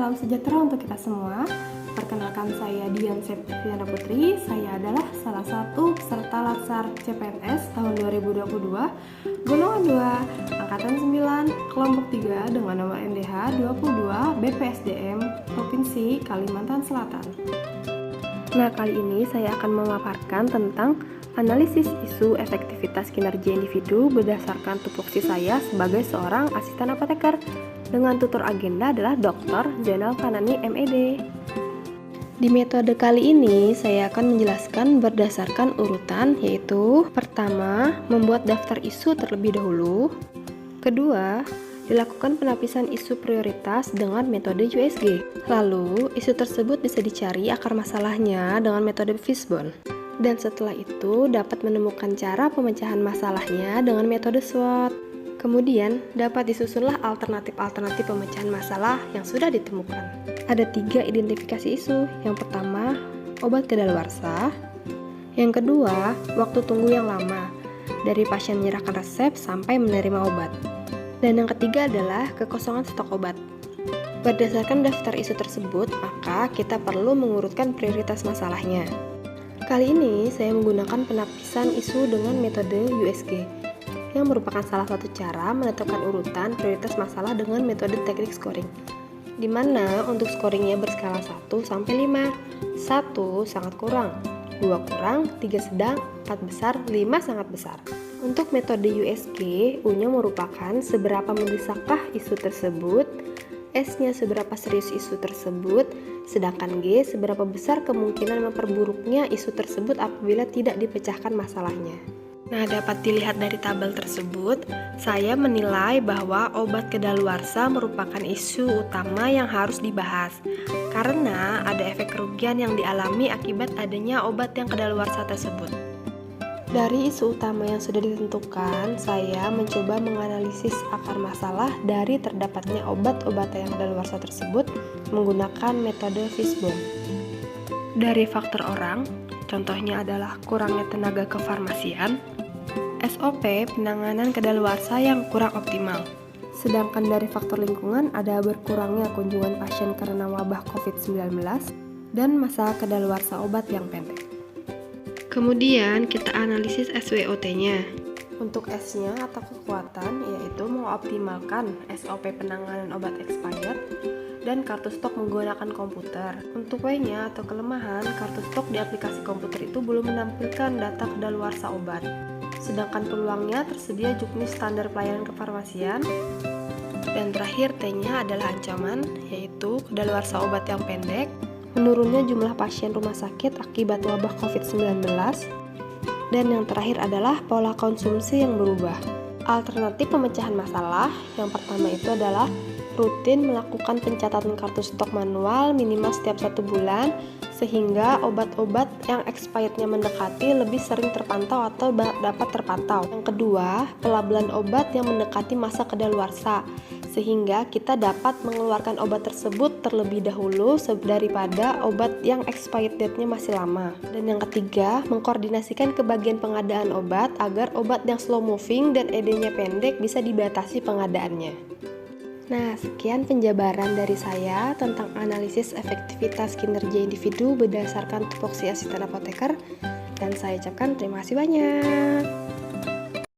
Salam sejahtera untuk kita semua. Perkenalkan, saya Dian Septiana Putri. Saya adalah salah satu peserta Latsar CPNS tahun 2022, golongan 2, angkatan 9, kelompok 3 dengan nomor NDH 22 BPSDM Provinsi Kalimantan Selatan. Nah, kali ini saya akan memaparkan tentang analisis isu efektivitas kinerja individu berdasarkan tupoksi saya sebagai seorang asisten apoteker dengan tutor agenda adalah Dr. Zainal Fanani MED. Di metode kali ini saya akan menjelaskan berdasarkan urutan, yaitu pertama, membuat daftar isu terlebih dahulu. Kedua, dilakukan penapisan isu prioritas dengan metode USG. Lalu, isu tersebut bisa dicari akar masalahnya dengan metode Fishbone. Dan setelah itu dapat menemukan cara pemecahan masalahnya dengan metode SWOT. Kemudian, dapat disusunlah alternatif-alternatif pemecahan masalah yang sudah ditemukan. Ada 3 identifikasi isu. Yang pertama, obat kedaluarsa. Yang kedua, waktu tunggu yang lama, dari pasien menyerahkan resep sampai menerima obat. Dan yang ketiga adalah kekosongan stok obat. Berdasarkan daftar isu tersebut, maka kita perlu mengurutkan prioritas masalahnya. Kali ini, saya menggunakan penapisan isu dengan metode USG, yang merupakan salah satu cara menentukan urutan prioritas masalah dengan metode teknik scoring, di mana untuk scoringnya berskala 1 sampai 5. 1 sangat kurang, 2 kurang, 3 sedang, 4 besar, 5 sangat besar. Untuk metode USG, U-nya merupakan seberapa mendesakkah isu tersebut, S-nya seberapa serius isu tersebut, sedangkan G seberapa besar kemungkinan memperburuknya isu tersebut apabila tidak dipecahkan masalahnya. Nah, dapat dilihat dari tabel tersebut, saya menilai bahwa obat kedaluarsa merupakan isu utama yang harus dibahas karena ada efek kerugian yang dialami akibat adanya obat yang kedaluarsa tersebut. Dari isu utama yang sudah ditentukan, saya mencoba menganalisis akar masalah dari terdapatnya obat-obatan yang kedaluarsa tersebut menggunakan metode Fishbone. Dari faktor orang, contohnya adalah kurangnya tenaga kefarmasian, SOP penanganan kedaluarsa yang kurang optimal. Sedangkan dari faktor lingkungan ada berkurangnya kunjungan pasien karena wabah COVID-19 dan masa kedaluarsa obat yang pendek. Kemudian kita analisis SWOT-nya. Untuk S-nya atau kekuatan yaitu mengoptimalkan SOP penanganan obat expired dan kartu stok menggunakan komputer. Untuk W-nya atau kelemahan, kartu stok di aplikasi komputer itu belum menampilkan data kedaluarsa obat. Sedangkan peluangnya tersedia juknis standar pelayanan kefarmasian. Dan terakhir T-nya adalah ancaman, yaitu kedaluarsa obat yang pendek, menurunnya jumlah pasien rumah sakit akibat wabah COVID-19, dan yang terakhir adalah pola konsumsi yang berubah. Alternatif pemecahan masalah yang pertama itu adalah rutin melakukan pencatatan kartu stok manual minimal setiap 1 bulan sehingga obat-obat yang expirednya mendekati lebih sering terpantau atau dapat terpantau. Yang kedua, pelabelan obat yang mendekati masa kedaluarsa sehingga kita dapat mengeluarkan obat tersebut terlebih dahulu daripada obat yang expired date-nya masih lama. Dan yang ketiga, mengkoordinasikan ke bagian pengadaan obat agar obat yang slow moving dan ED-nya pendek bisa dibatasi pengadaannya. Nah, sekian penjabaran dari saya tentang analisis efektivitas kinerja individu berdasarkan tupoksi asisten apoteker, dan saya ucapkan terima kasih banyak.